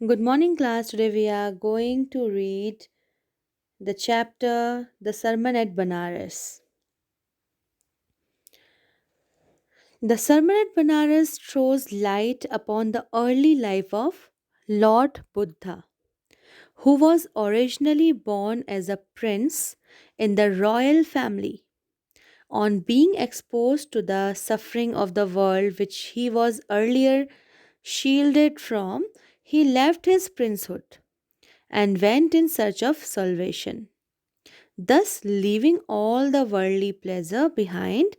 Good morning, class. Today we are going to read the chapter The Sermon at Banares. The Sermon at Banares throws light upon the early life of Lord Buddha, who was originally born as a prince in the royal family. On being exposed to the suffering of the world which he was earlier shielded from, he left his princehood and went in search of salvation, thus leaving all the worldly pleasure behind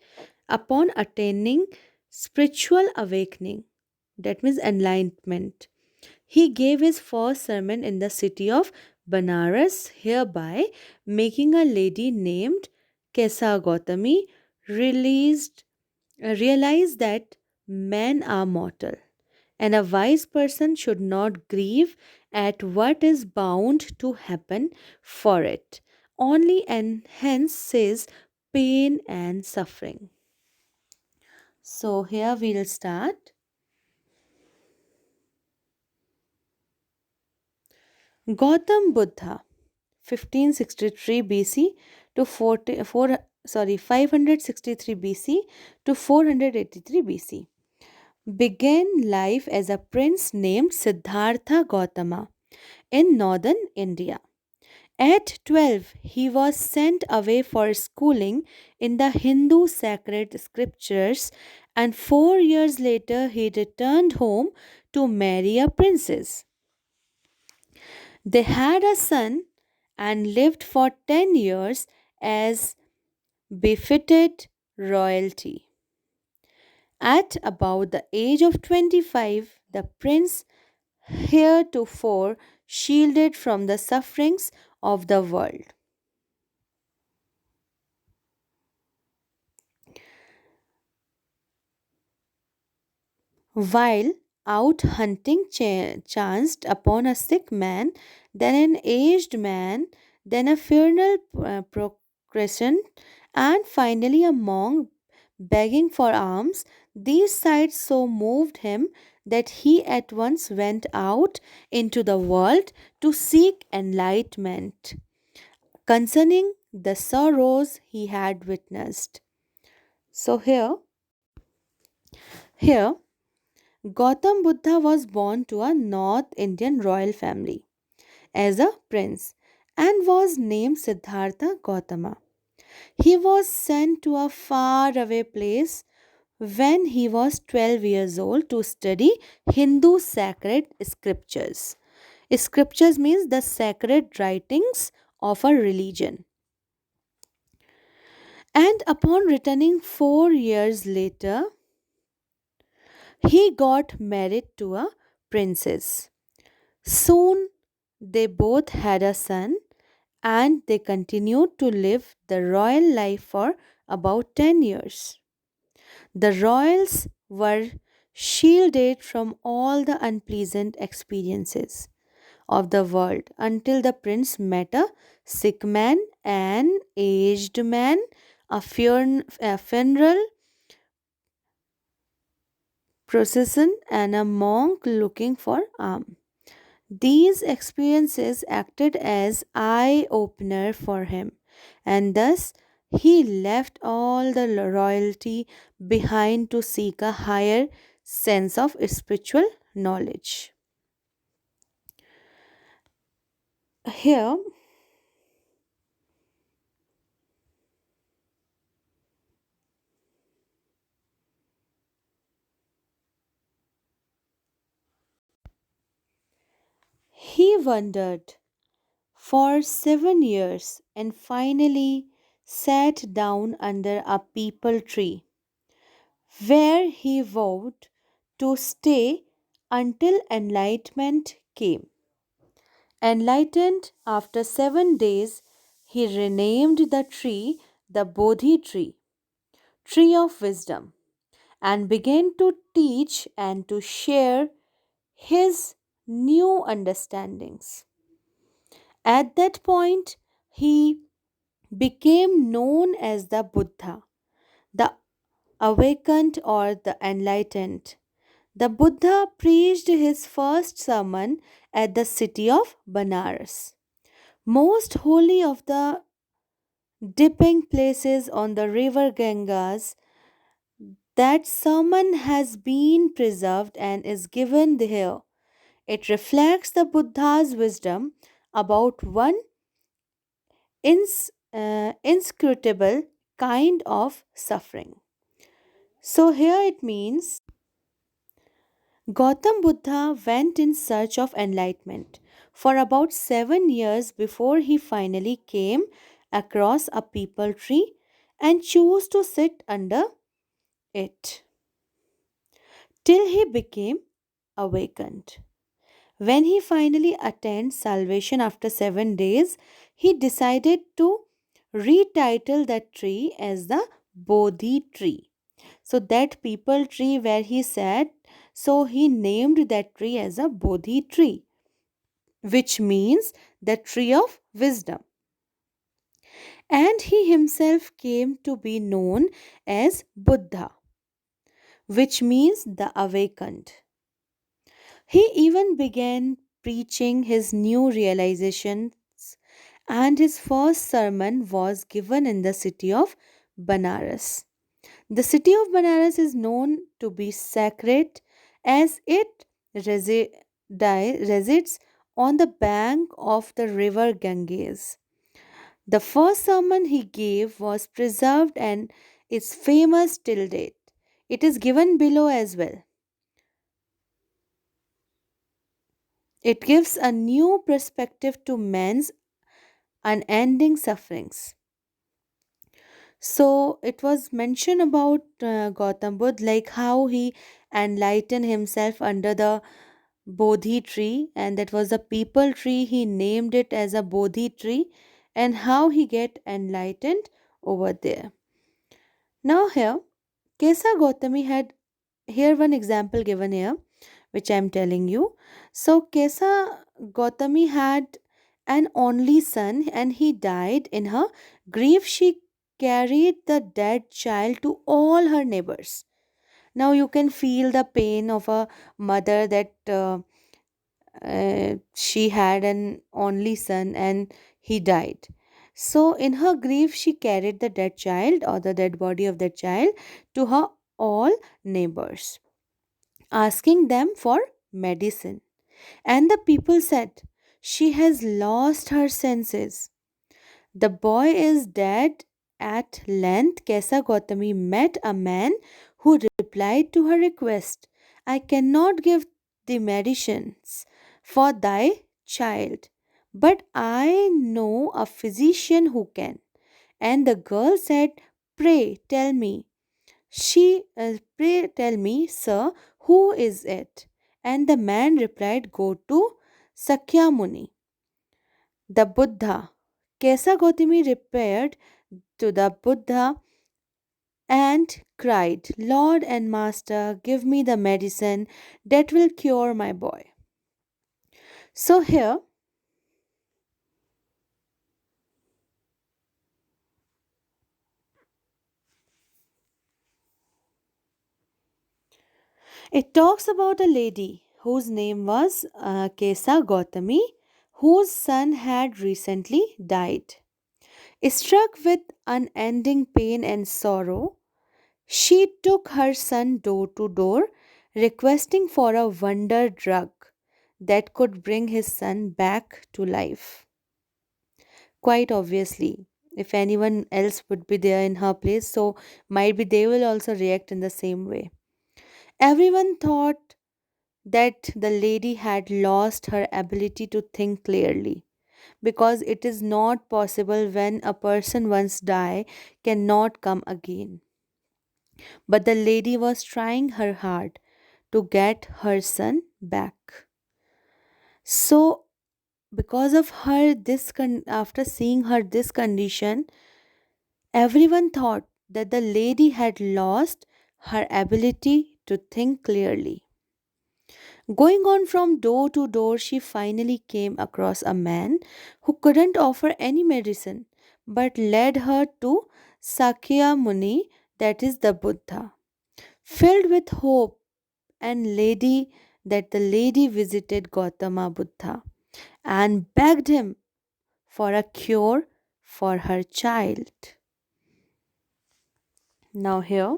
upon attaining spiritual awakening. That means enlightenment. He gave his first sermon in the city of Banares, hereby making a lady named Kesa Gautami released, realize that men are mortal and a wise person should not grieve at what is bound to happen, for it only enhances pain and suffering. So, here we'll start. Gautam Buddha, 1563 BC to 563 BC to 483 BC, began life as a prince named Siddhartha Gautama in northern India. At 12, he was sent away for schooling in the Hindu sacred scriptures, and 4 years later, he returned home to marry a princess. They had a son and lived for 10 years as befitted royalty. At about the age of 25, the prince, heretofore shielded from the sufferings of the world, while out hunting chanced upon a sick man, then an aged man, then a funeral procession, and finally a monk begging for alms. These sights so moved him that he at once went out into the world to seek enlightenment concerning the sorrows he had witnessed. So here Gautam Buddha was born to a North Indian royal family as a prince and was named Siddhartha Gautama. He was sent to a faraway place when he was 12 years old to study Hindu sacred scriptures. Scriptures means the sacred writings of a religion. And upon returning 4 years later, he got married to a princess. Soon they both had a son and they continued to live the royal life for about 10 years. The royals were shielded from all the unpleasant experiences of the world until the prince met a sick man, an aged man, a funeral procession, and a monk looking for alms. These experiences acted as eye opener for him, and thus he left all the royalty behind to seek a higher sense of spiritual knowledge. Here, he wandered for 7 years and finally sat down under a peepal tree, where he vowed to stay until enlightenment came. Enlightened after 7 days, he renamed the tree the Bodhi Tree, Tree of Wisdom, and began to teach and to share his new understandings. At that point, he became known as the Buddha, the awakened or the enlightened. The Buddha preached his first sermon at the city of Banares, most holy of the dipping places on the river Ganges. That sermon has been preserved and is given here. It reflects the Buddha's wisdom about one inscrutable kind of suffering. So here it means Gautam Buddha went in search of enlightenment for about 7 years before he finally came across a peepal tree and chose to sit under it till he became awakened. When he finally attained salvation after 7 days, he decided to retitle that tree as the Bodhi Tree. So, that peepal tree where he sat, so he named that tree as a Bodhi Tree, which means the tree of wisdom. And he himself came to be known as Buddha, which means the awakened. He even began preaching his new realizations, and his first sermon was given in the city of Banaras. The city of Banaras is known to be sacred as it resides on the bank of the river Ganges. The first sermon he gave was preserved and is famous till date. It is given below as well. It gives a new perspective to man's unending sufferings. So it was mentioned about Gautam Buddha, like how he enlightened himself under the Bodhi tree, and that was a peepal tree. He named it as a Bodhi tree, and how he get enlightened over there. Now here, Kesa Gautami had here one example given here, which I am telling you. So Kesa Gautami had an only son, and he died. In her grief, she carried the dead child to all her neighbors. Now you can feel the pain of a mother that she had an only son and he died. So, in her grief, she carried the dead child or the dead body of that child to her all neighbors, asking them for medicine. And the people said, "She has lost her senses. The boy is dead." At length, Kesa Gautami met a man who replied to her request, "I cannot give the medicines for thy child, but I know a physician who can." And the girl said, "Pray tell me." Pray tell me, sir, who is it?" And the man replied, "Go to Sakyamuni, the Buddha." Kesa Gautami repaired to the Buddha and cried, "Lord and Master, give me the medicine that will cure my boy." So here it talks about a lady whose name was Kesa Gautami, whose son had recently died. Struck with unending pain and sorrow, she took her son door to door, requesting for a wonder drug that could bring his son back to life. Quite obviously, if anyone else would be there in her place, so might be they will also react in the same way. Everyone thought that the lady had lost her ability to think clearly, because it is not possible when a person once die cannot come again. But the lady was trying her hard to get her son back. So because of her after seeing her this condition, everyone thought that the lady had lost her ability to think clearly. Going on from door to door, she finally came across a man who couldn't offer any medicine but led her to Sakya Muni, that is the Buddha. Filled with hope and lady that the lady visited Gautama Buddha and begged him for a cure for her child. Now here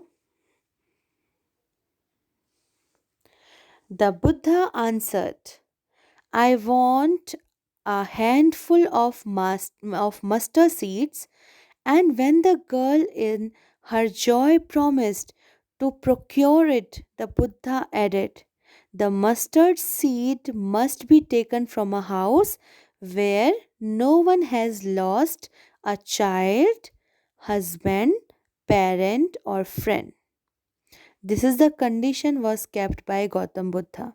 the Buddha answered, I want a handful of, of mustard seeds. And when the girl in her joy promised to procure it, the Buddha added, the mustard seed must be taken from a house where no one has lost a child, husband, parent, or friend. This is the condition was kept by Gautam Buddha.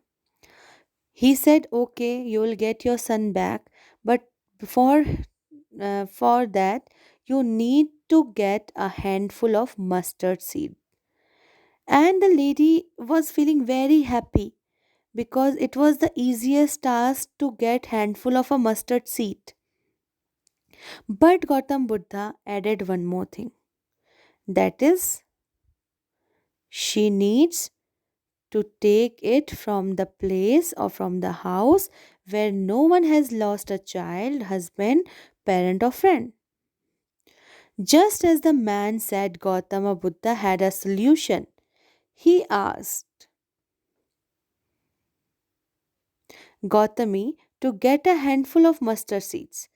He said, okay, you will get your son back, but before for that you need to get a handful of mustard seed. And the lady was feeling very happy because it was the easiest task to get handful of a mustard seed. But Gautam Buddha added one more thing, that is, she needs to take it from the place or from the house where no one has lost a child, husband, parent, or friend. Just as the man said, Gautama Buddha had a solution. He asked Gautami to get a handful of mustard seeds.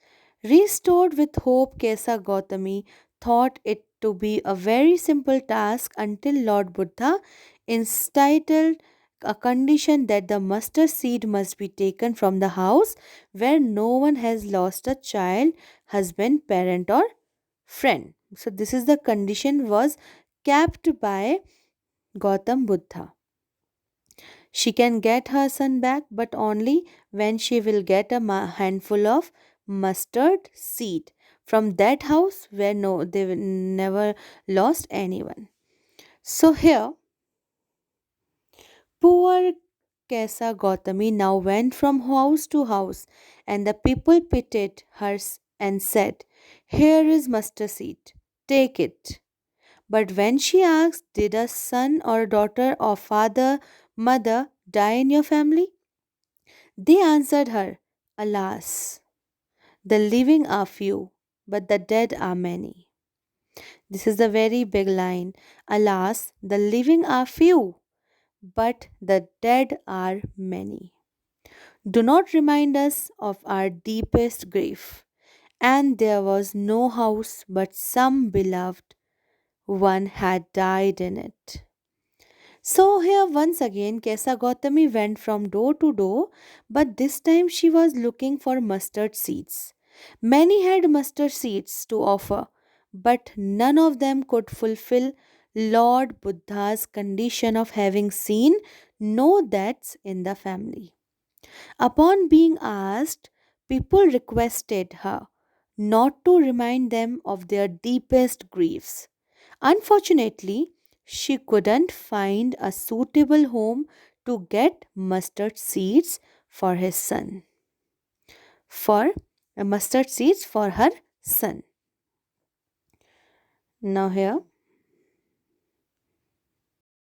Restored with hope, Kesa Gautami thought it to be a very simple task until Lord Buddha instituted a condition that the mustard seed must be taken from the house where no one has lost a child, husband, parent, or friend. So this is the condition was kept by Gautam Buddha. She can get her son back, but only when she will get a handful of mustard seed from that house where no they will never lost anyone. So here, poor Kesa Gautami now went from house to house, and the people pitied her and said, "Here is mustard seed, take it." But when she asked, did a son or daughter or father, mother die in your family? They answered her, alas, the living are few, but the dead are many. This is the very big line. Alas, the living are few, but the dead are many. Do not remind us of our deepest grief. And there was no house, but some beloved one had died in it. So here once again Kesa Gautami went from door to door, but this time she was looking for mustard seeds. Many had mustard seeds to offer, but none of them could fulfill Lord Buddha's condition of having seen no deaths in the family. Upon being asked, people requested her not to remind them of their deepest griefs. Unfortunately, she couldn't find a suitable home to get mustard seeds for his son. For mustard seeds for her son. Now here